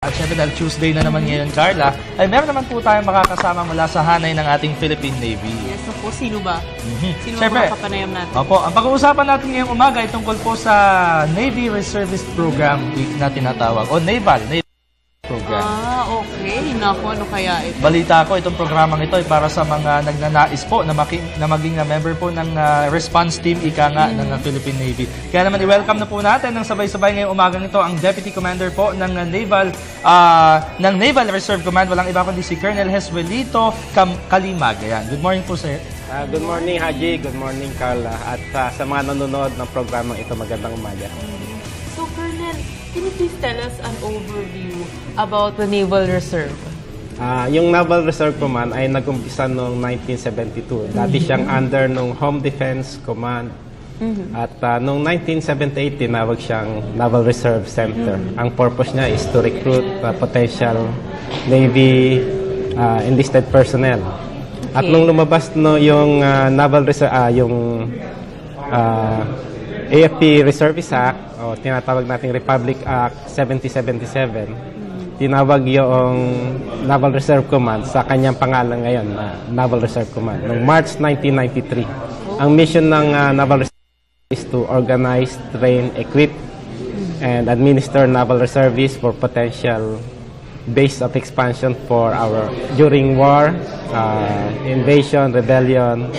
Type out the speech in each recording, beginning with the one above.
At syempre dahil Tuesday na naman ngayon, Carla, ay meron naman po tayong makakasama mula sa hanay ng ating Philippine Navy. Yes, so po, sino ba? Sino Syempre, ba makapanayam natin? Opo, ang pag-uusapan natin ngayong umaga ay tungkol po sa Navy Reservist Program na tinatawag, o Naval Program. Okay. Naku, ano kaya ito? Balita ko, itong programang ito ay para sa mga nagnanais po na maging member po ng response team, ika nga, ng Philippine Navy. Kaya naman, i-welcome na po natin ng sabay-sabay ngayong umagang ito ang Deputy Commander po ng Naval Reserve Command. Walang iba kundi si Colonel Jesuelito Kalimag. Ayan. Good morning po, sir. Good morning, Haji. Good morning, Carla. At sa mga nanonood ng programang ito, magandang umaga. So, Colonel, can you please tell us an overview about the Naval Reserve? Yung Naval Reserve Command ay nag-umpisa noong 1972. Dati siyang under nung Home Defense Command. At noong 1978, tinawag siyang Naval Reserve Center. Ang purpose niya is to recruit potential Navy enlisted personnel. At nung lumabas yung Naval Reserve, yung AFP Reservist Act, o tinatawag nating Republic Act 7077, tinawag yung Naval Reserve Command sa kanyang pangalan ngayon, Naval Reserve Command, noong March 1993. Ang mission ng Naval Reserve is to organize, train, equip, and administer naval reservists for potential base of expansion for during war, invasion, rebellion,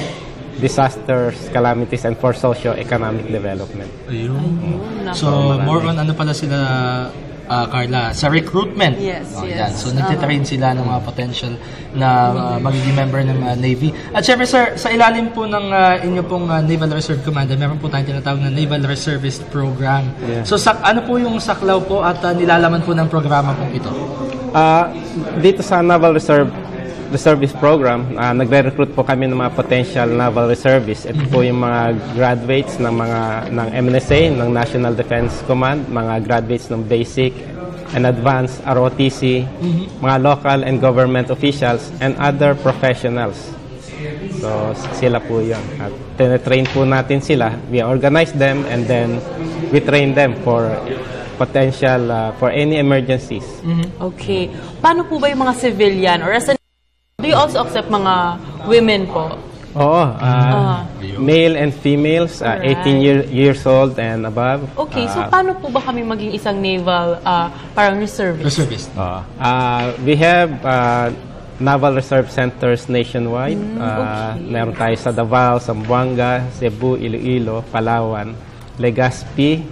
disasters, calamities, and for socio-economic development. Ayun. So, more on ano pala sila, Carla, sa recruitment. Yes, yes. Yan. So, nagtitrain sila ng mga potential na magiging member ng Navy. At syempre, sir, sa ilalim po ng inyo pong Naval Reserve Command, meron po tayong tinatawag na Naval Reservist Program. Yeah. So, ano po yung saklaw po at nilalaman po ng programa pong ito? Dito sa Naval Reservist Program, nagre-recruit po kami ng mga potential naval reservists. Ito po yung mga graduates ng MNSA, ng National Defense Command, mga graduates ng basic and advanced ROTC, mga local and government officials, and other professionals. So, sila po yun. At tine-train po natin sila. We organize them and then we train them for potential, for any emergencies. Okay. Paano po ba yung mga civilian or do you also accept mga women po? Oo. Male and females, 18 years old and above. Okay, so paano po ba kami maging isang naval parang reservist? Reservist. We have naval reserve centers nationwide. Meron tayo sa Davao, Zamboanga, Cebu, Iloilo, Palawan, Legazpi,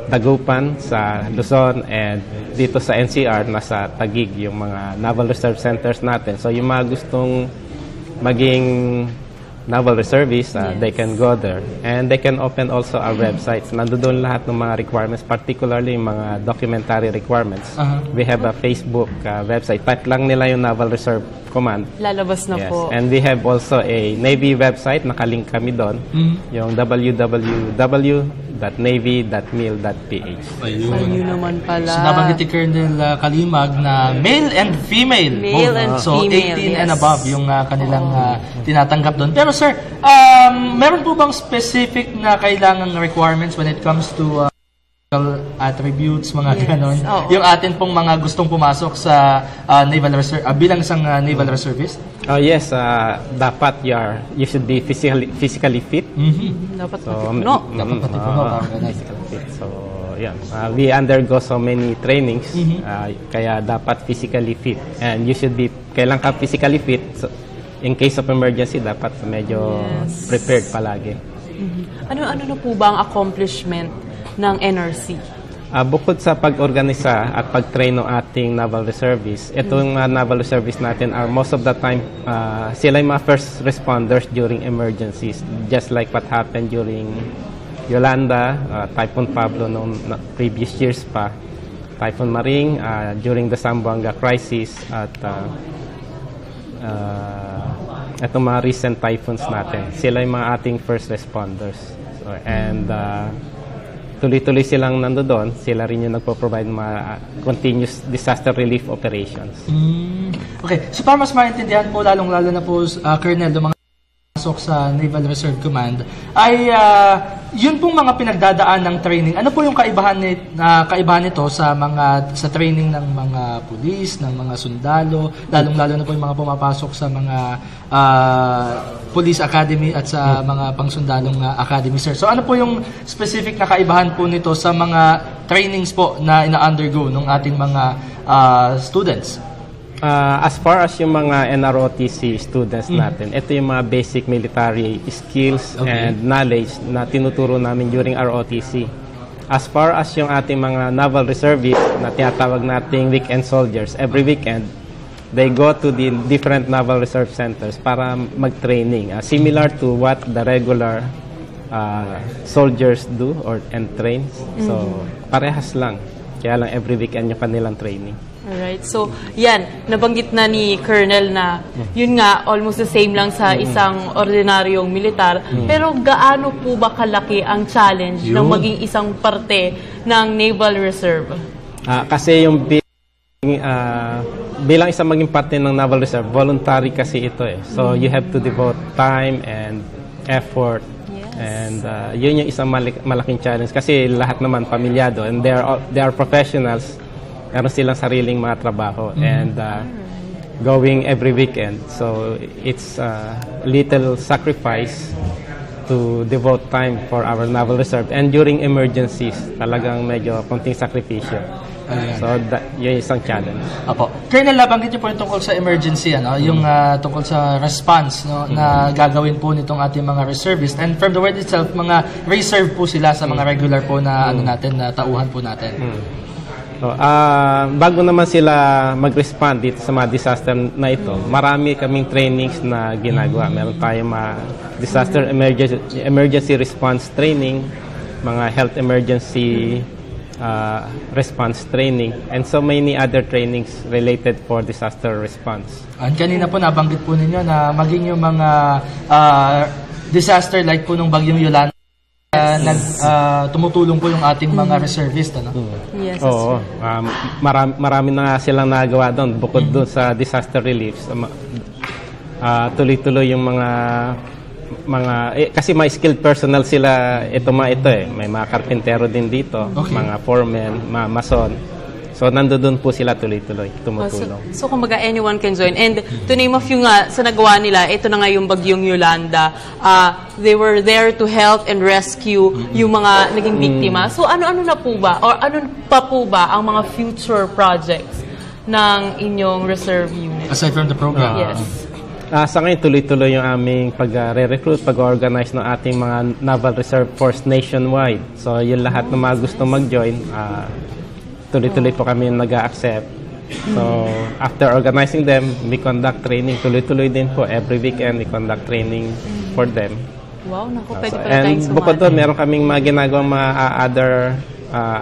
Dagupan sa Luzon, and dito sa NCR, nasa Taguig, yung mga Naval Reserve Centers natin. So, yung mga gustong maging Naval Reservists, they can go there. And they can open also our websites. Nandoon lahat ng mga requirements, particularly yung mga documentary requirements. We have a Facebook website. Type lang nila yung Naval Reserve Command. Lalabas na po. And we have also a Navy website, nakalink kami doon, yung www.navy.mil.ph. Ayun naman pala. So, nabanggit ni Colonel Kalimag na male and female. Male and so, female, 18 and above yung kanilang tinatanggap doon. Pero sir, meron po bang specific na kailangang requirements when it comes to attributes, mga ganon? Yung atin pong mga gustong pumasok sa Naval Reserve, bilang isang Naval Reservist? Yes, dapat you should be physically fit. Dapat matipuno. Dapat matipuno. So, yeah. We undergo so many trainings, kaya dapat physically fit. And you should be, kailan ka physically fit, so, in case of emergency, dapat medyo prepared palagi. Ano na po ba ang accomplishment ng NRC? Bukod sa pag-organisa at pag-train ng ating naval reservists, itong naval reservists natin are most of the time, sila yung mga first responders during emergencies. Just like what happened during Yolanda, Typhoon Pablo noong previous years pa, Typhoon Maring, during the Zamboanga crisis, at itong mga recent typhoons natin. Sila yung mga ating first responders. So, and tuloy-tuloy silang nandoon, sila rin yung nagpo-provide mga continuous disaster relief operations. Okay, so para mas maintindihan po, lalong-lalo na po, Colonel, mga sa Naval Reserve Command ay yun pong mga pinagdadaan ng training. Ano po yung kaibahan nito sa training ng mga pulis, ng mga sundalo, lalong-lalo na po yung mga pumapasok sa mga police academy at sa mga pangsundalong academy, sir. So ano po yung specific na kaibahan po nito sa mga trainings po na ina-undergo ng ating mga students? As far as yung mga NROTC students natin, ito yung mga basic military skills and knowledge na tinuturo namin during ROTC. As far as yung ating mga naval reservists na tinatawag nating weekend soldiers, every weekend, they go to the different naval reserve centers para mag-training. Similar to what the regular soldiers do and train. So, parehas lang. Kaya lang every weekend yung kanilang training. Alright. So, yan. Nabanggit na ni Colonel na yun nga, almost the same lang sa isang ordinaryong militar. Pero gaano po ba kalaki ang challenge ng maging isang parte ng Naval Reserve? Kasi yung bilang isang maging parte ng Naval Reserve, voluntary kasi ito eh. So, you have to devote time and effort. And yun yung isang malaking challenge. Kasi lahat naman pamilyado and they are professionals. Meron silang sariling mga trabaho and going every weekend. So, it's a little sacrifice to devote time for our Naval Reserve. And during emergencies, talagang medyo konting sakripisyo. So, yun isang challenge. Apo. Colonel, nabanggit niyo po yung tungkol sa emergency, yung tungkol sa response na gagawin po nitong ating mga reservists. And from the word itself, mga reserve po sila sa mga regular po na na tauhan po natin. Bago naman sila mag-respond dito sa mga disaster na ito, marami kaming trainings na ginagawa. Meron tayong mga disaster emergency response training, mga health emergency response training, and so many other trainings related for disaster response. And kanina po nabanggit po ninyo na maging yung mga disaster like po nung bagyong Yolanda, tumutulong po yung ating mga reservist, ano? Yes. Oo. Marami na silang nagawa doon bukod doon sa disaster relief. Tuloy-tuloy yung mga kasi may skilled personnel sila ito may mga karpintero din dito, mga foremen, mga mason. So, nandoon po sila tuloy-tuloy, tumutulong. So, kumbaga, anyone can join. And to name a few nga, sa nagawa nila, ito na nga yung bagyong Yolanda. They were there to help and rescue yung mga naging biktima. So, ano-ano na po ba? Or ano pa po ba ang mga future projects ng inyong reserve unit? Aside from the program? Yes. Sa ngayon, tuloy-tuloy yung aming pag-recruit, pag-organize ng ating mga Naval Reserve Force nationwide. So, yung lahat ng mga gusto mag-join, tuloy-tuloy po kami nag-accept. So, after organizing them, we conduct training. Tuloy-tuloy din po. Every weekend, we conduct training for them. Wow, naku, pwede pala And tayong bukod sumali. doon, meron kaming mga ginagawang mga other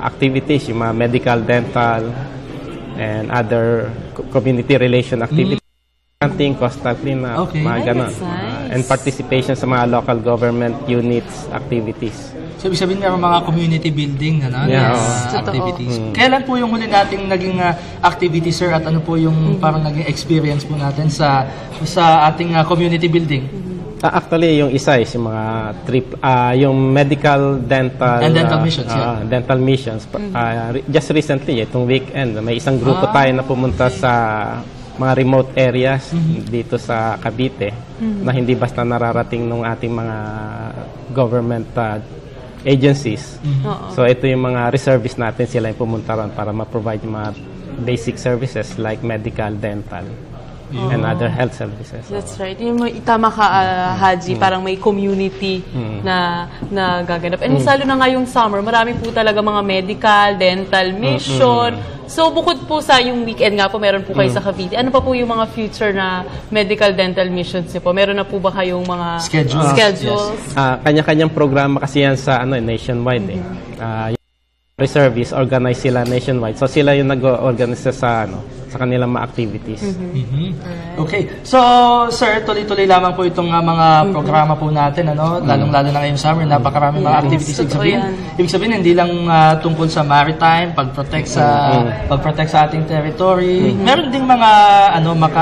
activities, yung mga medical, dental, and other community relation activities. Hunting, coastal cleanup, mga ganon. Nice. And participation sa mga local government units activities. So, ibig sabihin meron mga community building activities. Kailan po yung huli nating naging activity, sir? At ano po yung parang naging experience po natin sa ating community building? Actually, yung isa is yung mga yung medical, dental, and dental missions. Dental missions. Just recently, itong weekend, may isang grupo tayo na pumunta sa mga remote areas dito sa Cavite na hindi basta nararating ng ating mga government agencies. So ito yung mga reservists natin, sila yung pumunta ron para ma-provide yung mga basic services like medical, dental, and other health services. That's right. Yung tama ka, Haji, parang may community na gaganap. And lalo na ngayong summer, marami po talaga mga medical, dental mission. So, bukod po sa yung weekend nga po, meron po kayo sa Cavite. Ano pa po yung mga future na medical, dental missions niyo po? Meron na po ba kayong mga schedules? Kanya-kanyang programa kasi yan sa nationwide. Reservists, organize sila nationwide. So, sila yung nag-organize sa sa kanilang mga activities. Okay. So, sir, tuloy-tuloy lamang po itong mga programa po natin, ano? Lalong-lalo na ngayong summer, napakaraming mga activities. Ibig sabihin, hindi lang tungkol sa maritime, pag-protect sa ating territory. Meron ding mga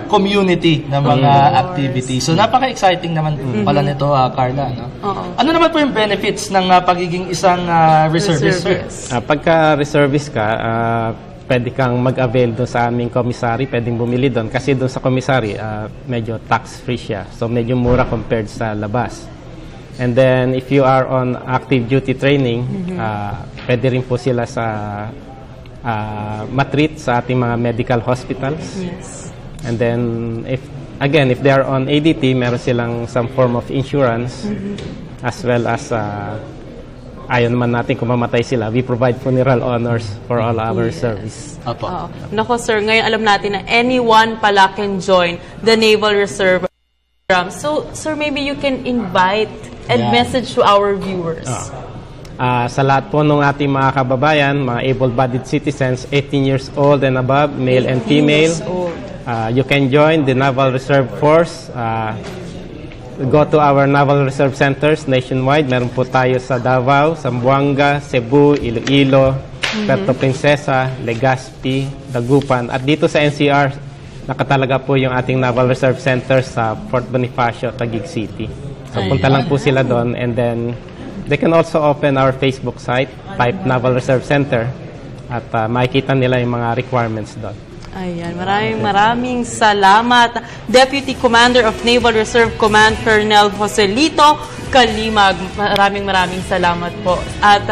community na mga activities. So, napaka-exciting naman pala nito, Carla, no? Ano naman po yung benefits ng pagiging isang reservist, sir? Pagka reservist ka, pwede kang mag-avail doon sa aming commissary, pwedeng bumili doon. Kasi doon sa commissary, medyo tax-free siya. So, medyo mura compared sa labas. And then, if you are on active duty training, pwede rin po sila sa matreat sa ating mga medical hospitals. Yes. And then, if they are on ADT, meron silang some form of insurance, as well as ayaw naman natin kung mamatay sila, we provide funeral honors for all our service. Nako sir, ngayon alam natin na anyone pala can join the Naval Reserve program. So, sir, maybe you can invite and message to our viewers. Sa lahat po ng ating mga kababayan, mga able-bodied citizens, 18 years old and above, male and female, you can join the Naval Reserve Force. Go to our Naval Reserve Centers nationwide. Meron po tayo sa Davao, Zamboanga, Cebu, Iloilo, Puerto Princesa, Legazpi, Dagupan. At dito sa NCR, nakatalaga po yung ating Naval Reserve Center sa Fort Bonifacio, Taguig City. So punta lang po sila doon, and then they can also open our Facebook site, type Naval Reserve Center, at makikita nila yung mga requirements doon. Ayan, maraming salamat. Deputy Commander of Naval Reserve Command, Colonel Joselito Calimag. Maraming salamat po. At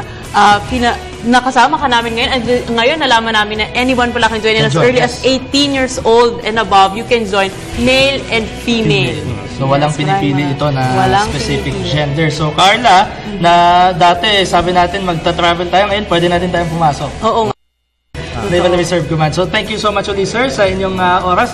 nakasama ka namin ngayon. At ngayon, nalaman namin na anyone pala can join. And as early as 18 years old and above, you can join male and female. So, walang pinipili ito na specific gender. So, Carla, na dati, sabi natin, magta-travel tayo. Ngayon, pwede natin tayong pumasok. Oo nga. Naval Reserve Command. So, thank you so much ulit, sir, sa inyong oras.